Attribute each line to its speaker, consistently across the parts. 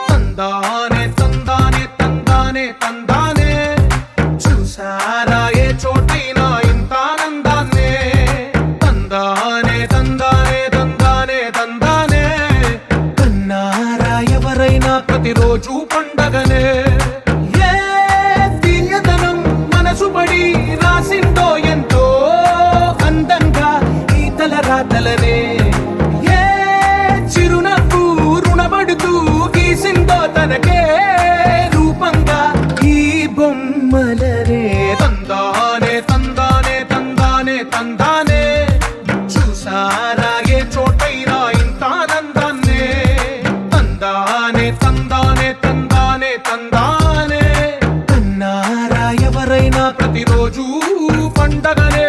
Speaker 1: తందానే తందానే తందానే తందానే చూసారా ఏ చోటైనా ఇంత ఆనందాన్నే తందానే తందానే తందానే తందానే కన్నారా ఎవరైనా ప్రతిరోజు పండగనే ఏ తీయదనం మనసు పడి రాసిందో ఎంతో అందంగా ఈ తల రాతలనే ఏ చిరునవ్వు రుణపడుతూ గీసిందో తనకే రూపంగా ఈ బొమ్మలనే తందానే తందానే తందానే తందానే చూసారా ఏ చోటైనా ఇంత ఆనందాన్నే తందానే తందానే తందానే తందానే కన్నారా ఎవరైనా ప్రతిరోజు పండగనే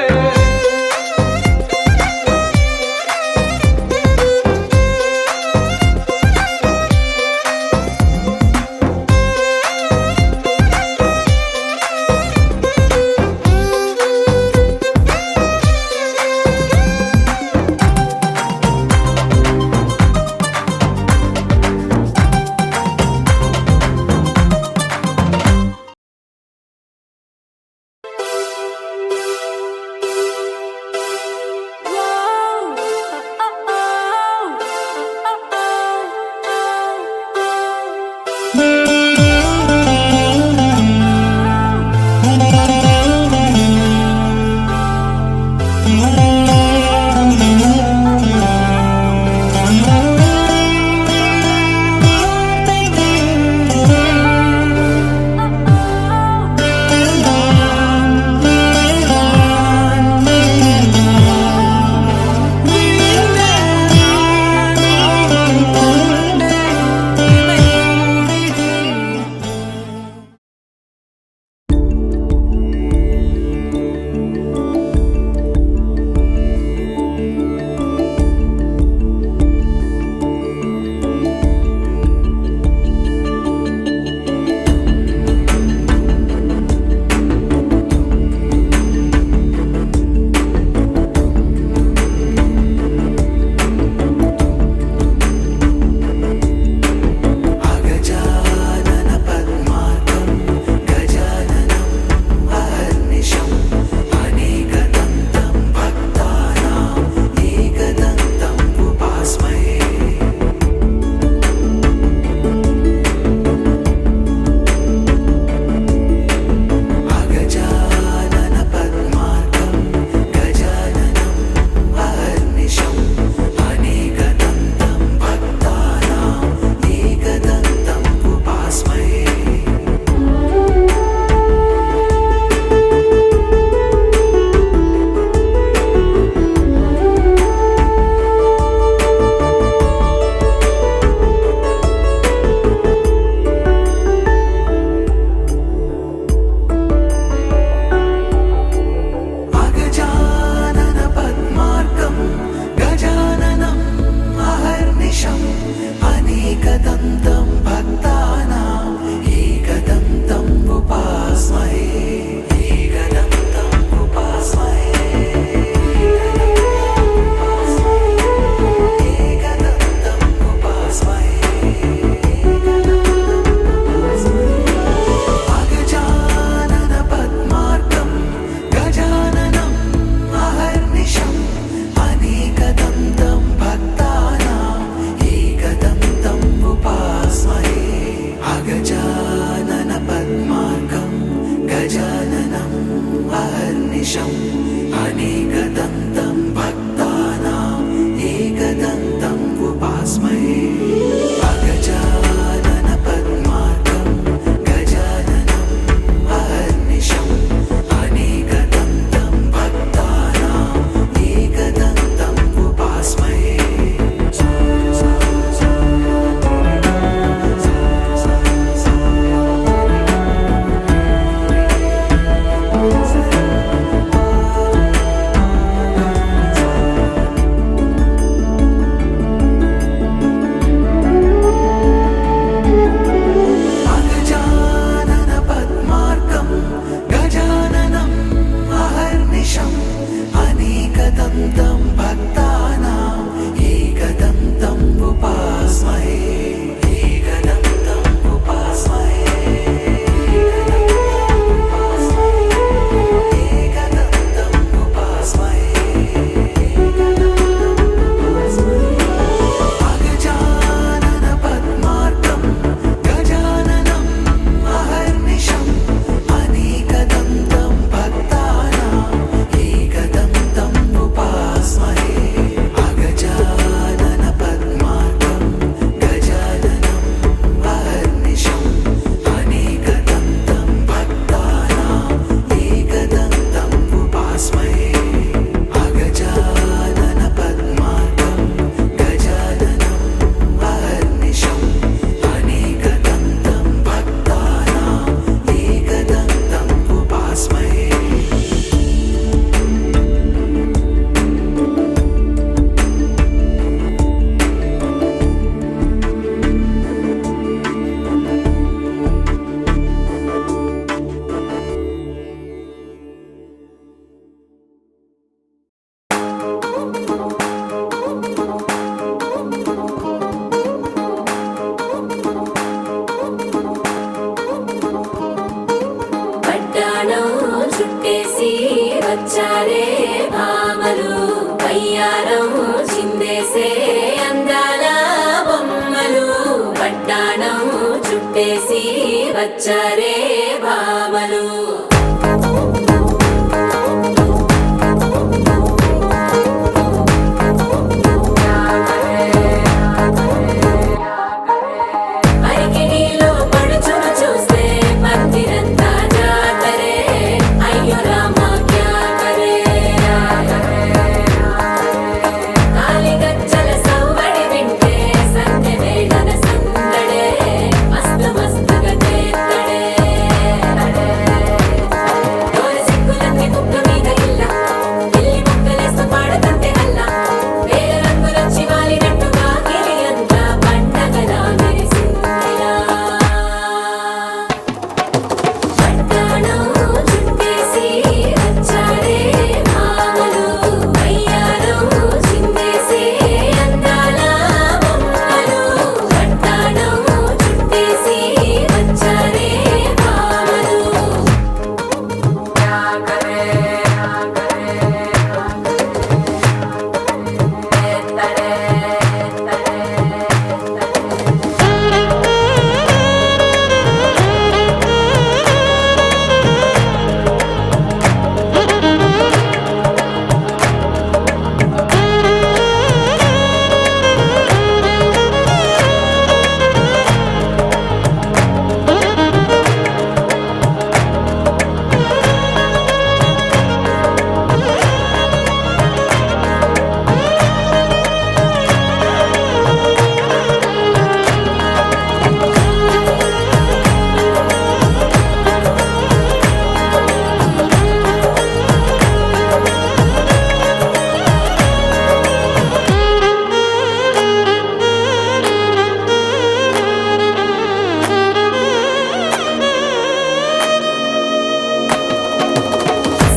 Speaker 2: వచ్చారే భామలు. అరికిణీలో పడుచును చూస్తే మందిరంతా జాతరే, అయ్యో రామ క్యా కరే. కాలిగజ్జల సవ్వడి వింటే సంధ్య వేళన సందడే, మస్తు మస్తుగా చేత్తడే. డోల సిగ్గులన్నీ బుగ్గ మీద ఇల్ల, పిల్లి ముక్కలేస్తూ పాడతంటే అల్ల. వేల రంగులొచ్చి వాలినట్టుగా గిలి అంతా పండగలా మెరిసిందిలా. పట్టాణం చుట్టేసి వచ్చారే భామలు, వయ్యారం చిందేసే అందాల బొమ్మలు. పట్టాణం చుట్టేసి వచ్చారే భామలు.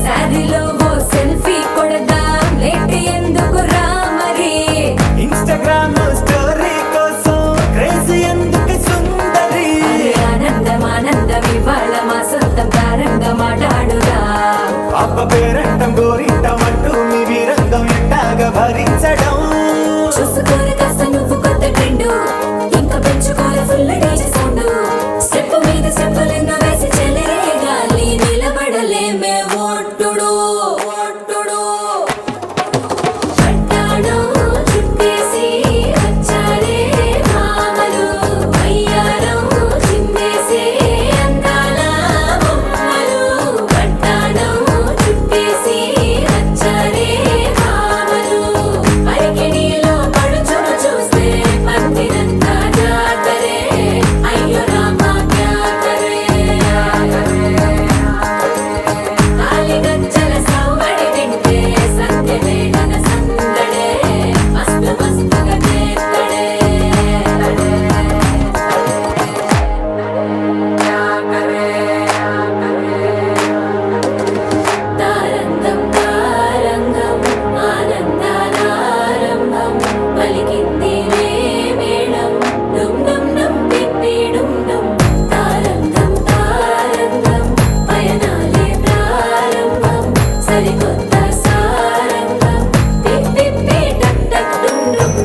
Speaker 2: సాదిలో ఓ సెల్ఫీ కొడదాం, లేట్ ఎందుకు రా మరి.
Speaker 3: ఇన్‌స్టాగ్రామ్ స్టోరీ కోసం క్రేజీ ఎందుకు సుందరి.
Speaker 2: అరే ఆనందం ఆనందం ఇవాళ మా సొంతం తారంగా మాట్లాడురా.
Speaker 3: అబ్బ పేరంటం గోరింటం అంటూ మీ వీరంగం ఎట్టాగా భరించడం.
Speaker 2: చూసుకోరు కాస్త నువ్వు కొత్త ట్రెండ్, ఇంకా పెంచుకోలే ఫుల్ డీజే సౌండ్. స్టెప్ మీద స్టెప్పులెన్నో వేసి చెలే గాలి నిలబడలేమే ఒట్టుడు ఒట్టుడు. పట్టాణం చుట్టేసి వచ్చారే భామలు, వయ్యారం చిందేసే అందాల బొమ్మలు. పట్టాణం చుట్టేసి వచ్చారే భామలు. అరికిణీలో పడుచును చూస్తే మందిరంతా జాతరే, అయ్యో రామ క్యా కరే. కాలిగజ్జల సవ్వడి వింటే సంధ్య వేళన సందడే, మస్తు మస్తుగా చేత్తడే. తారంగం తారంగం ఆనందానారంభం, పలికింది రే మేళం డుమ్ డుమ్ డుమ్ పిప్పి డుమ్ డుమ్. తారంగం తారంగం పయనాలే ప్రారంభం, సరికొత్త సారంగం పిప్పి టక్ టక్ డుమ్ డుమ్.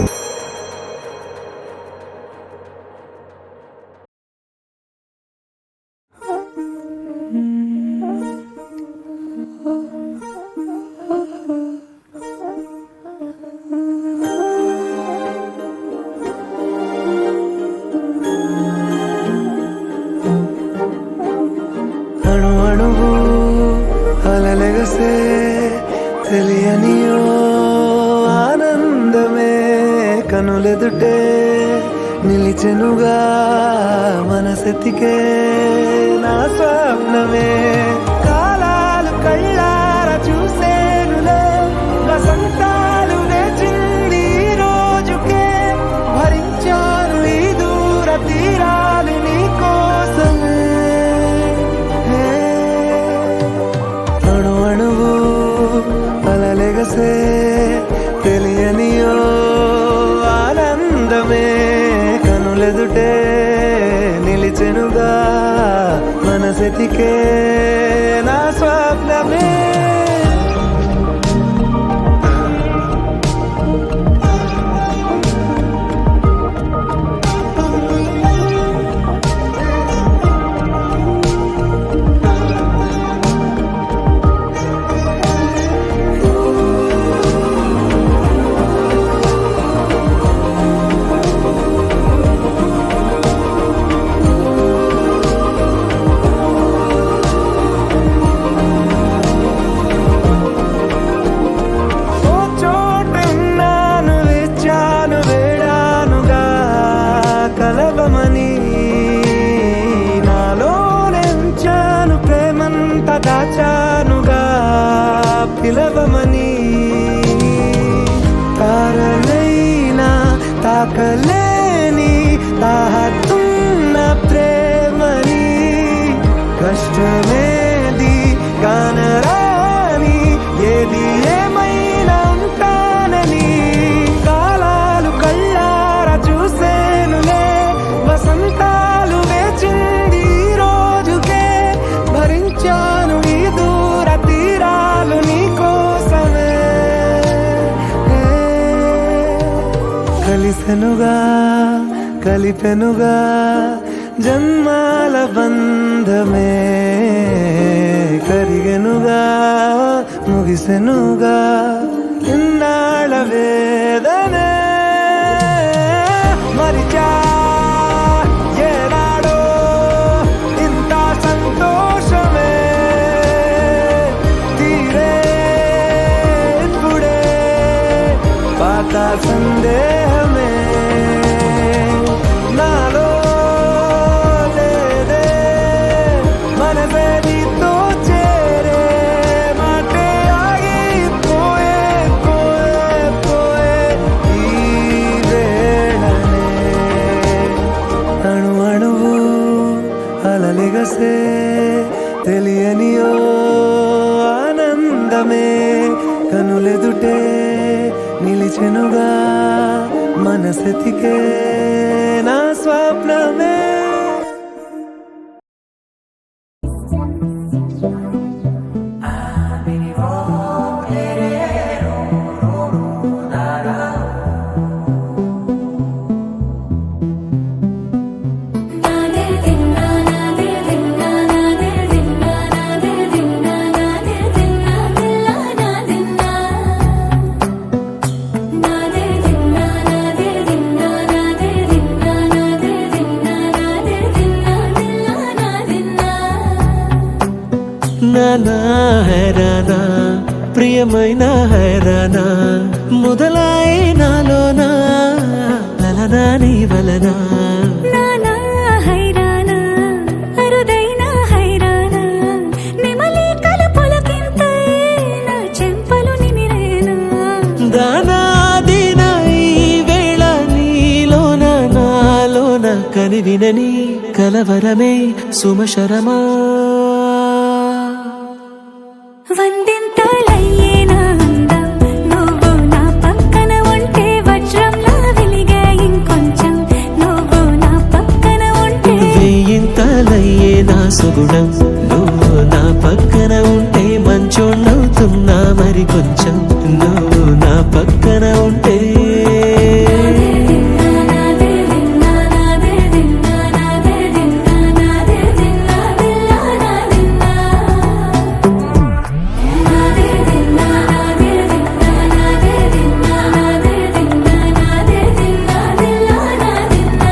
Speaker 3: అణు అణువు అలలెగసే తెలియనియో ఆనందమే కనులెదుటే నిలిచెనుగా మనసెతికే నా స్వప్నమే. కాలాలు కళ్ళార చూసేనులే వసంతాలు వేచింది ఈ రోజుకే. భరించాను ఈ దూర తీరాలు నీ కోసమే. అణు అణువు అలలెగసే తెలియనియో ఆనందమే కనులెదుటే నిలిచెనుగా మనసెతికే నా స్వప్నమే. కలిసెనుగా కలిపెనుగా జన్మాల బంధమే కరిగెనుగా ముగిసెనుగా ఇన్నాళ్ళ వేదనే మరిచా ఏనాడో ఇంత సంతోషమే తీరే ఇప్పుడే పాత సందేహమే నాలో లేదే మనసే నీతో చేరే మాటే ఆగిపోయే పోయే పోయే ఈ వేళనే అణు అణువు అలలిగసే తెలియనియో ఆనందమే కనులెదుటే నిలిచెనుగా మనసెతికే నా స్వప్నమే
Speaker 2: నాదే దిన్నా నాదే దిన్నా నాదే దిన్నా నాదే దిన్నా నాదే దిన్నా దిల్లా నాదిన్నా నాదే దిన్నా నాదే దిన్నా నాదే దిన్నా నాదే దిన్నా నాదే దిన్నా దిల్లా నాదిన్నా
Speaker 3: నానా హైరానా ప్రియమైన హైరానా మొదలై నాలోనా లలనా నీ వలనా
Speaker 2: నానా హైరానా అరుదైన హైరానా నెమలి కలపులకింతై నా చెంపలు నిమిరేనా
Speaker 3: దానాదిన ఈ వేళ నీలోన నాలోన కనివినని కలవరమే సుమశరమా
Speaker 2: వందింతలయ్యేనా అందం నువ్వు నా పక్కన ఉంటే వజ్రంలా వెలిగే ఇంకొంచెం నువ్వు నా పక్కన ఉంటే
Speaker 3: వేయింతలయ్యే నా సుగుణం నువ్వు నా పక్కన ఉంటే మంచోళ్ళవుతున్నా మరి కొంచెం నువ్వు నా పక్కన ఉంటే
Speaker 2: నాదే దిన్నా నాదే దిన్నా నాదే దిన్నా నాదే దిన్నా దిల్లా నాదిన్నా నాదే దిన్నా నాదే దిన్నా నాదే దిన్నా నాదే దిన్నా నాదే దిన్నా దిల్లా నాదిన్నా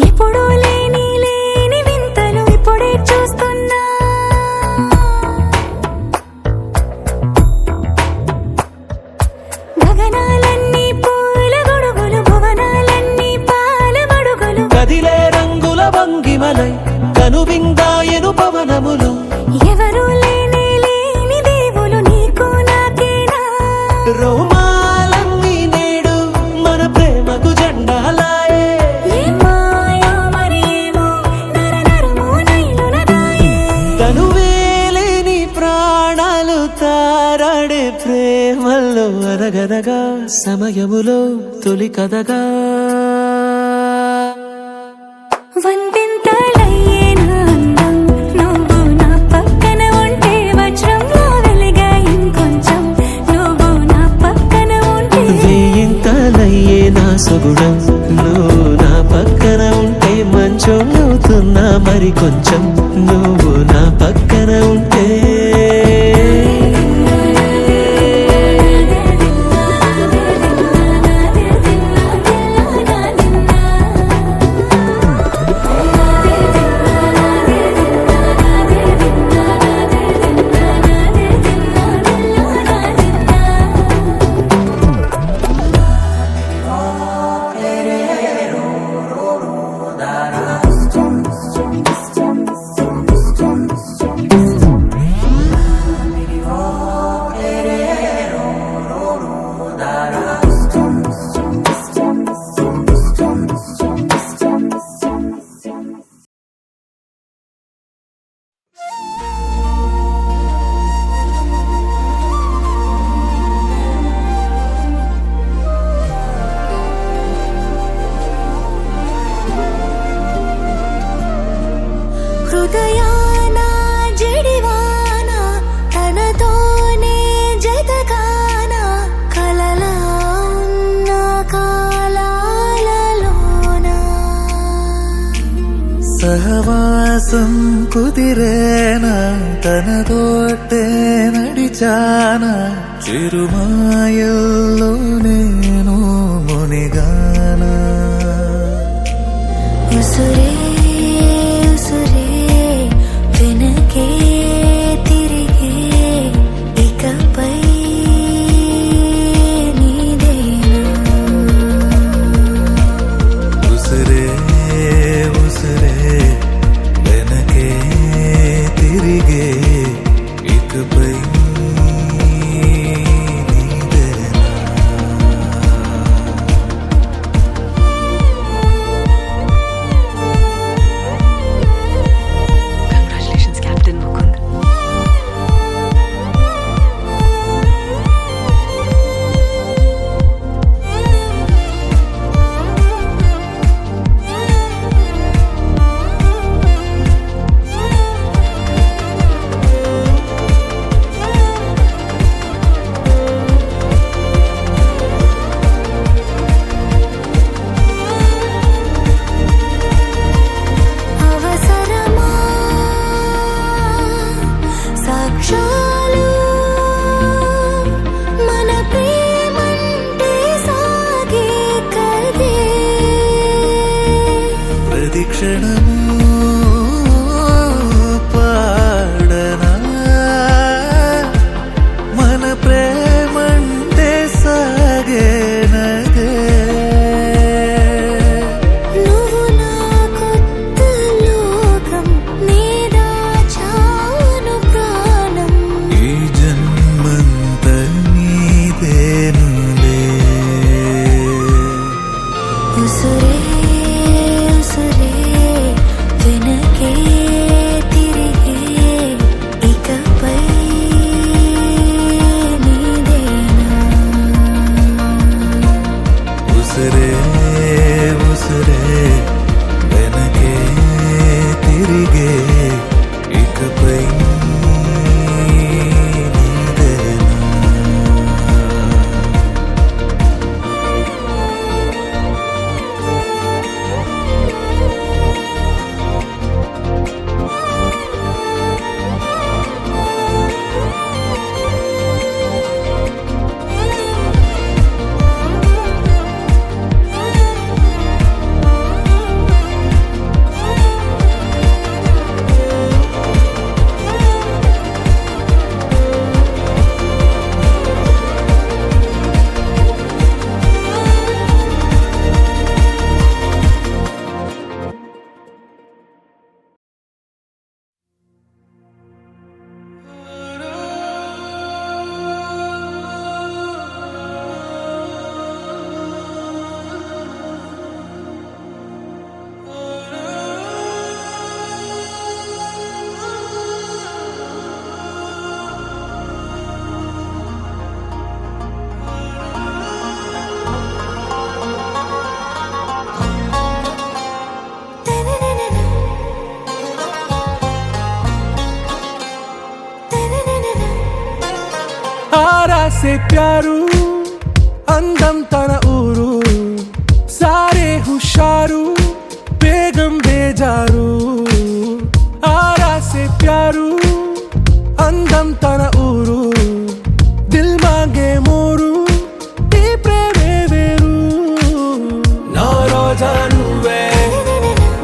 Speaker 2: ఎప్పుడూ లేని లేని వింతలు ఇప్పుడే చూస్తున్నా గగనాలన్నీ పూల గొడుగులు భువనాలన్నీ పాల మడుగులు
Speaker 3: కదిలే రంగుల భంగిమలై కనువిందాయను పవనములు
Speaker 2: ఎవరూ లేని లేని దేవులు నీకు నాకేనా
Speaker 3: రోమాలన్నీ నేడు మన ప్రేమకు జెండాలాయే
Speaker 2: ఏ మాయో మరి ఏమో నరనరమో నైలున దాయే
Speaker 3: తనువేలేని ప్రాణాలు తారాడే ప్రేమల్లో అనగనగా సమయములో తొలి కథగా
Speaker 2: వందింతలయ్యేనా అందం నువ్వు నా పక్కన ఉంటే వజ్రంలా వెలిగే ఇంకొంచెం నువ్వు నా పక్కన ఉంటే
Speaker 3: వేయింతలయ్యే నా సుగుణం నువ్వు నా పక్కన ఉంటే మంచోళ్ళవుతున్నా మరి కొంచెం నువ్వు నా పక్కన ఉంటే విశ్వాసం కుదిరేనా తనతోటే నడిచానా చిరుమాయల్లో నేను మునిగానా
Speaker 2: ఉసురే ఉసురే వెనకే తిరిగే ఇకపై నీదేనా
Speaker 3: ఉసురే ఉసురే వెనకే తిరిగే ఇకపై నీదేనా
Speaker 4: Congratulations, Captain Mukund.
Speaker 2: అవసరమా సాక్ష్యాలు మన ప్రేమంటే సాగే కదే
Speaker 3: ప్రతిక్షణము పాడనా మన ప్రేమంటే సాగేనదే
Speaker 2: నువ్వు నా కొత్త లోకం నీదా చాను ప్రాణం
Speaker 3: ఈ జన్మంత నీదేనులే
Speaker 2: ఉసురే ఉసురే వెనకే తిరిగే ఇకపై నీదేనా
Speaker 3: ఉసురే ఉసురే వెనకే తిరిగే ఇకపై నీదేనా
Speaker 1: आरा से प्यारू అందం తన ఊరు సారే హుషారు బేగం బేజారు ఆరా సే ప్యారు అందం తన ఊరు దిల్ మాంగే మోరు ఈ ప్రేమే వేరు నా రోజా నువ్వే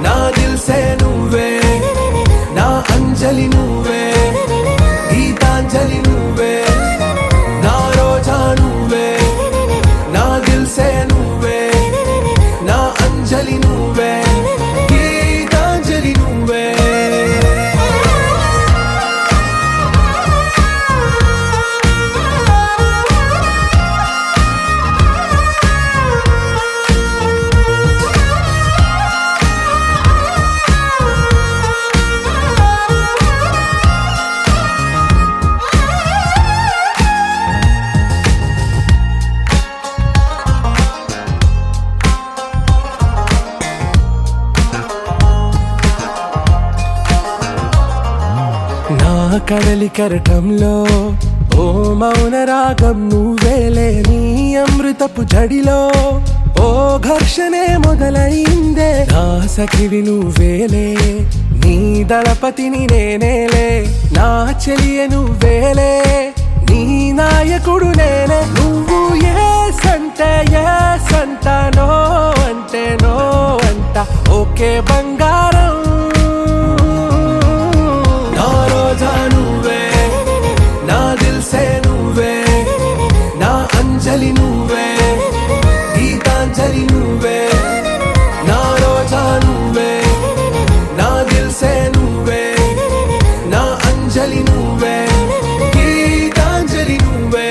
Speaker 1: నా దిల్ సే నువ్వే నా అంజలి నువ్వే గీతాంజలి నువ్వే నా రోజా నువ్వే నా దిల్ సే నువ్వే నా అంజలి నువ్వే గీతాంజలి నువ్వే కడలి కరటంలో ఓ మౌన రాగం నువ్వేలే నీ అమృతపు జడిలో ఓ ఘర్షణే మొదలైందే నా సఖివి నువ్వేలే నీ దళపతిని నేనేలే, నా చెలియ నువ్వేలే, నీ నాయకుడు నేనే. నువ్వు ఎస్ అంటే ఎస్ అంట, నో అంటే నో అంట, ఓకే బంగారం. నా రోజా నువ్వే, నా దిల్సే నువ్వే, నా అంజలి నువ్వే, గీతాంజలి నువ్వే. నా రోజా నువ్వే, నా దిల్సే నువ్వే, నా అంజలి నువ్వే, గీతాంజలి నువ్వే.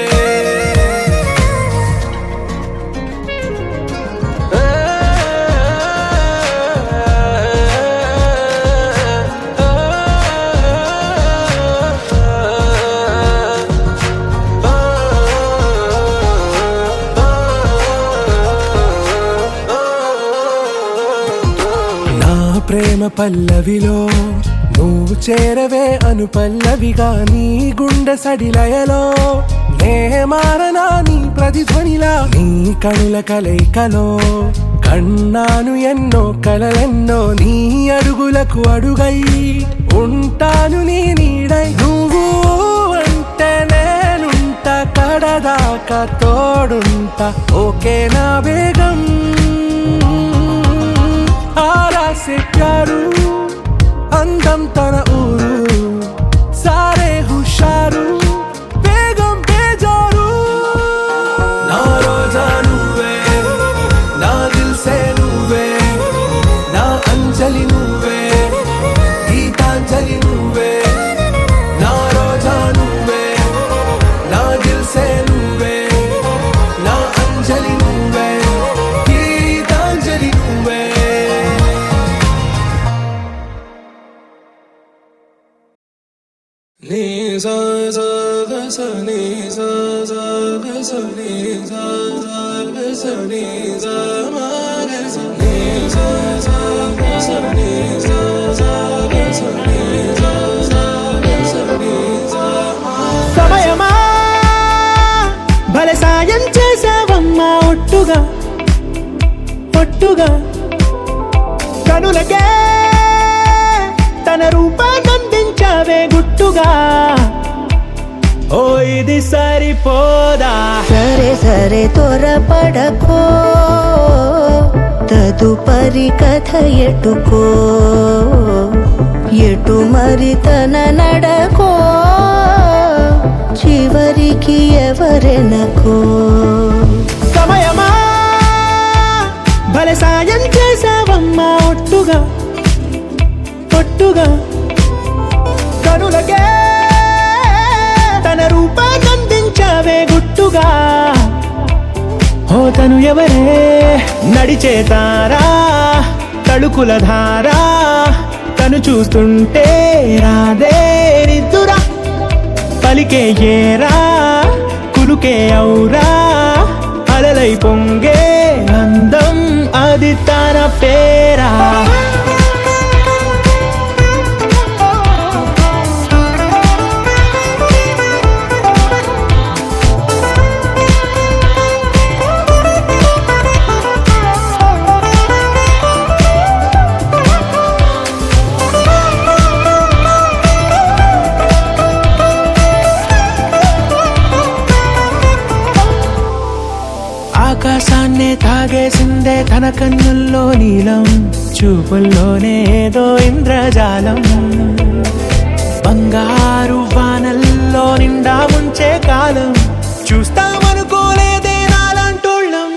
Speaker 1: నా ప్రేమ పల్లవిలో నువ్వు చేరవే అను పల్లవిగా, నీ గుండె సడిలయలో నే మారనా నీ ప్రతిధ్వనిలా. నీ కనుల కలయికలో కన్నాను ఎన్నో కలలెన్నో, నీ అడుగులకు అడుగై ఉంటాను నీ నీడై. నువ్వు అంటే నేనుంట, కడదాకా తోడుంట, ఓకే నా బేగం. आरा से प्यारू అందం తన ఊరు, సారే హుషారు బేగం బేజారు. నా రోజా నువ్వే, నా దిల్సే నువ్వే, నా అంజలి నువ్వే, గీతాంజలి నువ్వే. నా రోజా నువ్వే, నా దిల్సే నువ్వే, నా అంజలి నువ్వే, గీతాంజలి నువ్వే. నీ సా సా గ స నీ సా సా గ స నీ సా సా గ స నీ సా మా గ స నీ సా సా గ స నీ సా సా గ స నీ సా సా గ స నీ సా మా.
Speaker 5: సమయమా భలే సాయం చేసావమ్మా, ఒట్టుగా ఒట్టుగా కనులకే తన రూపాన్నందించావే గుట్టుగా. ఓ ఇది సరిపోదా,
Speaker 6: సరే సరే త్వరపడకో, తదుపరి కథ ఎటుకో, ఎటు మరి తన నడకో, చివరికి ఎవరెనకో.
Speaker 5: సమయమా భలే సాయం చేసావమ్మా, ఒట్టుగా ఒట్టుగా కనులకే తన రూపాన్నందించావే గుట్టుగా. ఓ తను ఎవరే, నడిచే తారా, తళుకుల ధారా, తను చూస్తుంటే రాదే నిద్దురా. పలికే ఏరా, కులుకే ఔరా, అలలై పొంగే అందం అది తన పేరా. ఆకాశాన్నే తాగేసిందే తన కన్నుల్లో నీలం, చూపుల్లోనే ఏదో ఇంద్రజాలం. బంగారు వానల్లో నిండా ముంచే కాలం, చూస్తామనుకోలేదే నాలాంటోళ్ళం.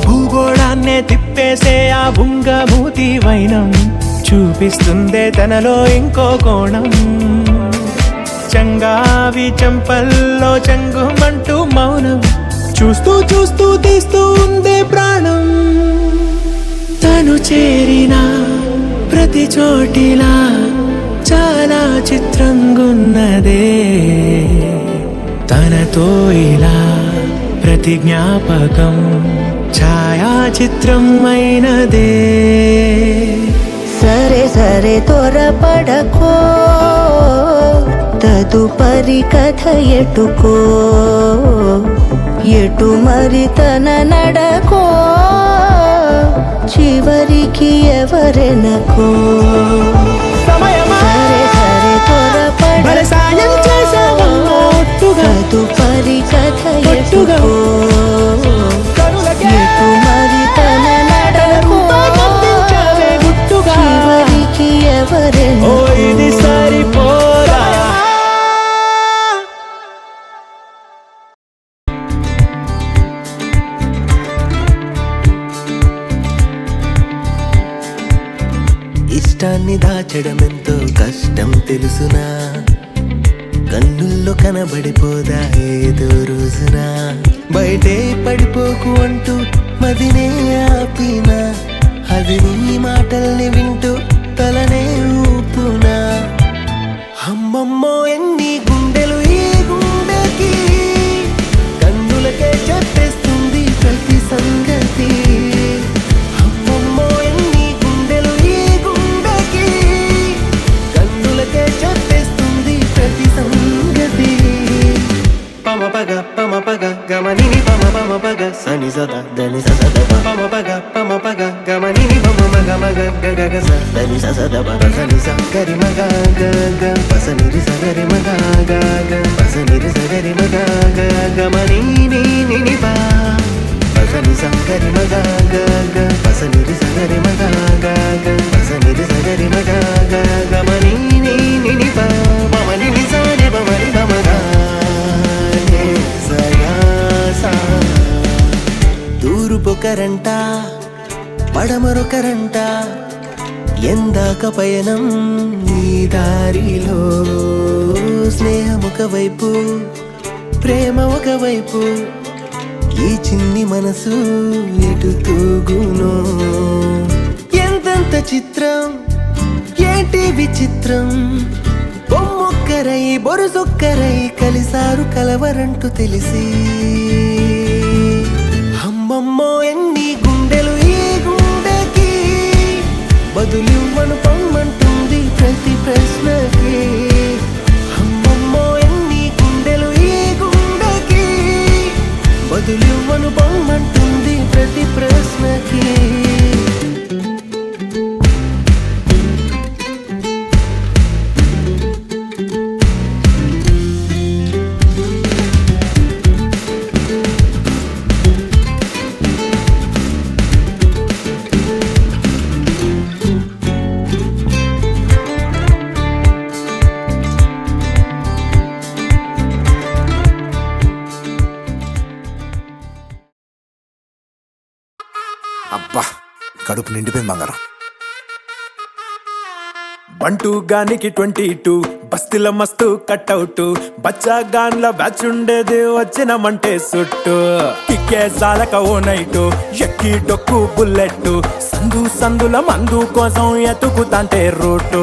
Speaker 5: భూగోళాన్నే తిప్పేసే ఆ భుంగమూతి వైనం, చూపిస్తుందే తనలో ఇంకో కోణం. చంగావి చంపల్లో చంగుమంటూ మౌనం, చూస్తూ చూస్తూ తీస్తూ ఉందే ప్రాణం. తను చేరిన ప్రతి చోటిలా చాలా చిత్రంగున్నదే, తనతో ఇలా ప్రతి జ్ఞాపకం ఛాయాచిత్రం అయినదే.
Speaker 6: సరే సరే త్వరపడకో, తదుపరి కథ ఎటుకో, ఎటు మరి తన నడకో, చివరికి ఎవరెనకో
Speaker 5: సమయమా
Speaker 6: సరే సరే
Speaker 5: మరి సాయం చేసావమ్మా ఒట్టుగా
Speaker 6: తదుపరి కథ
Speaker 5: ఒట్టుగా
Speaker 6: ఎటుకో
Speaker 5: కరులకే
Speaker 6: ఎటు మరి తన నడకో
Speaker 5: పంపించావే గుట్టుగా
Speaker 6: చివరికి
Speaker 5: ఓ
Speaker 6: ఎవరెనకో
Speaker 5: ఇది సరిపోదా
Speaker 3: ఇష్టాన్ని దాచడం ఎంతో కష్టం తెలుసునా కన్నుల్లో కనబడిపోదా ఏదో రోజున బయటే పడిపోకు అంటూ మదినే ఆపినా అది నీ మాటల్ని వింటూ తలనే ఊపునా అమ్మమ్మో ఎన్ని గుండెలు ఈ గుండెకి కన్నులకే చెప్పేస్తుంది ప్రతి సంగతి అమ్మమ్మో ఎన్ని గుండెలు ఈ గుండెకి కన్నులకే చెప్పేస్తుంది ప్రతి సంగతి పమ పగ గమనిని పమ పగ సని సద దని సద పమ పగ గమనిని పమ మగ గగ స దని సద సని స గరి మగ గగ పసని రి సగరి మగ గగ పసని రి సగరి మగ గమనిని నిని పా పసని స గరి మగ గగ పసని రి సగరి మగ గగ పసని రి సగరి మగ గమనిని నిని పా మమని ని సని బమని బమగ తూర్పుకరంట పడమరొకరంట ఎందాక పయనం నీ దారిలో స్నేహం ఒకవైపు ప్రేమ ఒకవైపు ఈ చిన్ని మనసు ఎటు తూగునో ఎంతెంత చిత్రం ఏంటి విచిత్రం బొమ్మొక్కరై బొరుసొక్కరై కలిసారు కలవరంటూ తెలిసి అమ్మమ్మో ఎన్ని గుండెలు ఈ గుండెకి బదులివ్వను పొమ్మంటుంది ప్రతి ప్రశ్నకి అమ్మమ్మో ఎన్ని గుండెలు ఈ గుండెకి బదులివ్వను పొమ్మంటుంది ప్రతి ప్రశ్నకి
Speaker 7: అబ్బా కడుపు నిండిపోయింది బంగారం. బంటూ గానికి 22 బస్తీల మస్తు కట్అవుట్ బచ్చా గాన్ల బ్యాచ్ ఉండేది వచ్చినమంటే సుట్టు కిక్కే సాలక ఓ నైటు ఎక్కి డొక్కు బుల్లెట్ సందుల మందు కోసం ఎతుకుతాంటే రూటు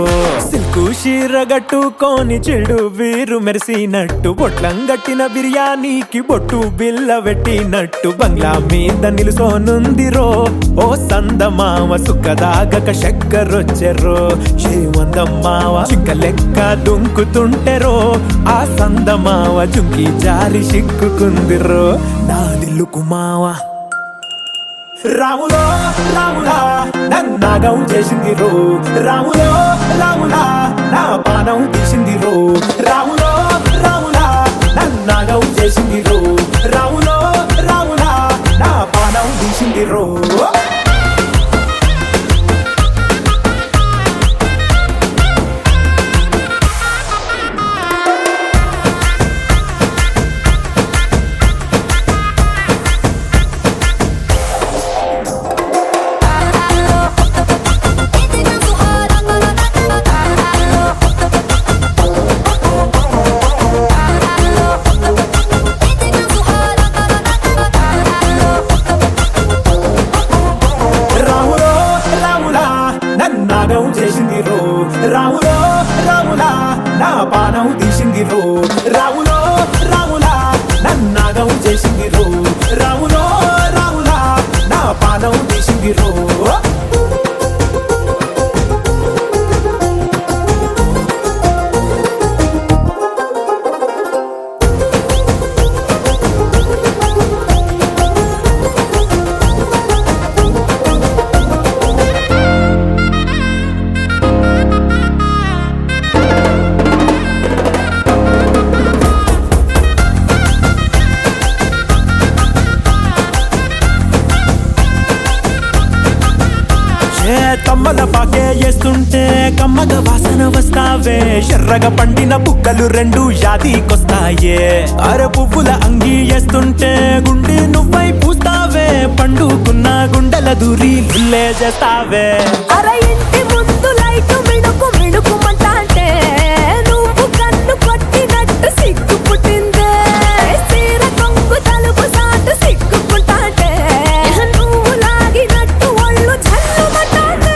Speaker 7: సిల్కు షీర గట్టుకోని చెడు వీరు మెరిసినట్టు బొట్లం గట్టిన బిర్యానీకి బొట్టు బిల్ల పెట్టినట్టు బంగ్లా మీద నిలుసోనుందిరో ఓ సందమావ సుఖదాగక చక్కరొచ్చెరో శ్రీమందమ్మావ చింక లెక్క దుంకుతుంటెరో ఆ సందమావ జుంకి జారి సిక్కుకుందిరో నా దిల్లుకు మావా రాములో రాములా నన్నాగం చేసింది రో రాములో రాములా నా పానం తీసింది రో రాములో రాములా నన్నాగం చేసింది రో రాములో రాములా నా పానం తీసింది రో చేసింది రో రాములో రాములా నా పానం తీసింది రో రాములో రాములా నన్నాగం చేసింది రో రాములో రాములా నా పానం తీసింది రో
Speaker 3: కాకే వేస్తుంటే కమ్మగ వాసన వస్తావే ఎర్రగా పండిన బుక్కలు రెండు యాదికొస్తాయే అరే పువ్వుల అంగి వేస్తుంటే గుండె నువ్వై పూస్తావే పండుకున్న గుండెల దూరి లుల్లే చేస్తావే
Speaker 2: అరే ఇంటి ముందు లైట్ మిణుకు మిణుకుమంటే నువ్వు కన్ను కొట్టినట్టు సిగ్గు పుట్టిందే చీర కొంగు తలుపు సాటు సిగ్గుకుంటాంటే నువ్వు లాగినట్టు ఒళ్ళు జల్లుమంటాంటే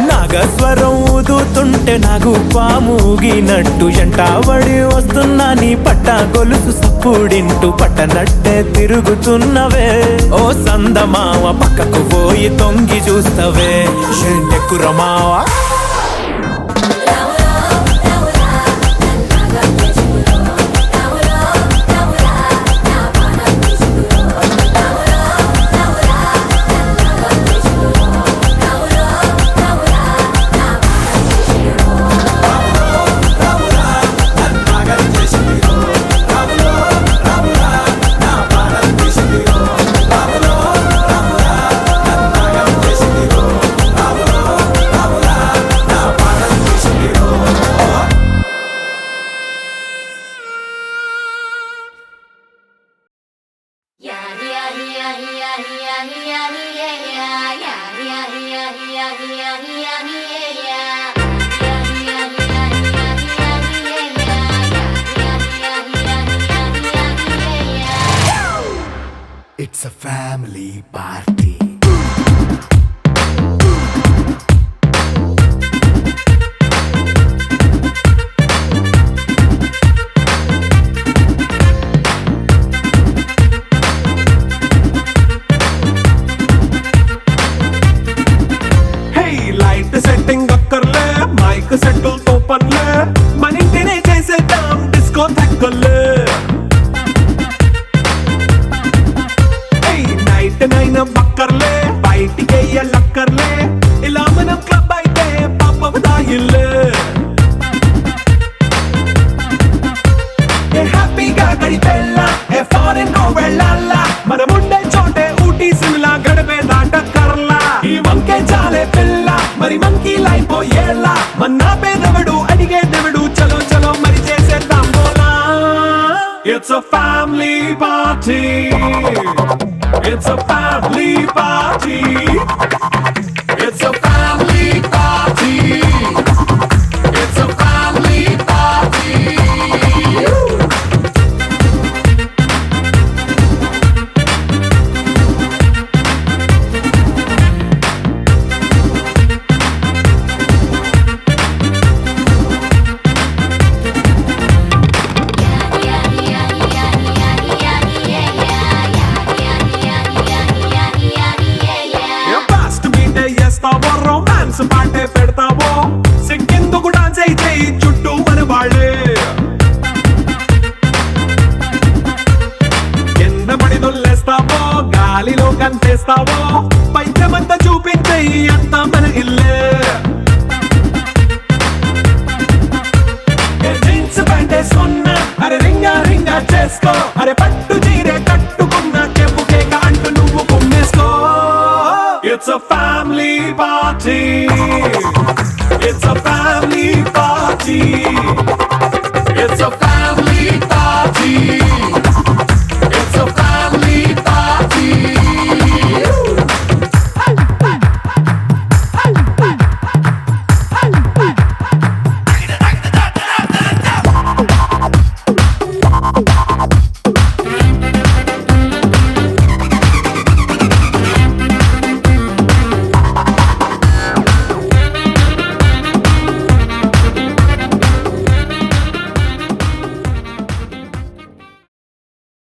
Speaker 3: నాగస్వరం ఊదుతుంటే నాకు పాముగినట్టు ఎంటావడి వస్తున్నా నీ పట్ట గొలుసు సప్పుడింటూ పట్టనట్టే తిరుగుతున్నవే ఓ సందమావ పక్కకు పోయి తొంగి చూస్తవే ఎక్కురమావా
Speaker 7: It's a family party. Hey, light setting akkarle, mic settle to panle, manintine chesedam disco thakkale. నైన బక్కర్లే బయటికి లక్కర్లే ఇలా మనం క్లబ్ అయితే పాప దాయిల్లే హ్యాపీగా గడిపెళ్ళ ఫారెన్ కో వెళ్ళాల మనముండే చోటే ఊటీ సిమ్లా గడిపే దాటక్కర్లా ఈ వంకే చాలే పిల్ల మరి మంకీ లైఫ్ ఏళ్ళ మన్నా పేదవడు అడిగే దేవుడు చలో చలో మరి చేసేద్దాం బోలా it's a family party. It's a family party. It's a family party. It's a family party. Romance పాటే పెడతావో సిగ్గెందుకు డాన్స్ అయితే చుట్టూ మన వాళ్ళే కింద పడి దొల్లేస్తావో గాలిలో కంటేస్తావో పైచమంతా చూపించే అంతా మన ఇల్లే జీన్స్ ప్యాంట్ వేసుకున్నా అరే రింగా రింగా చేసుకో అరే పట్టు చీరే కట్టుకున్న చెప్పు కేక అంటూ నువ్వు కుమ్మేసుకో It's a family party. It's a family party.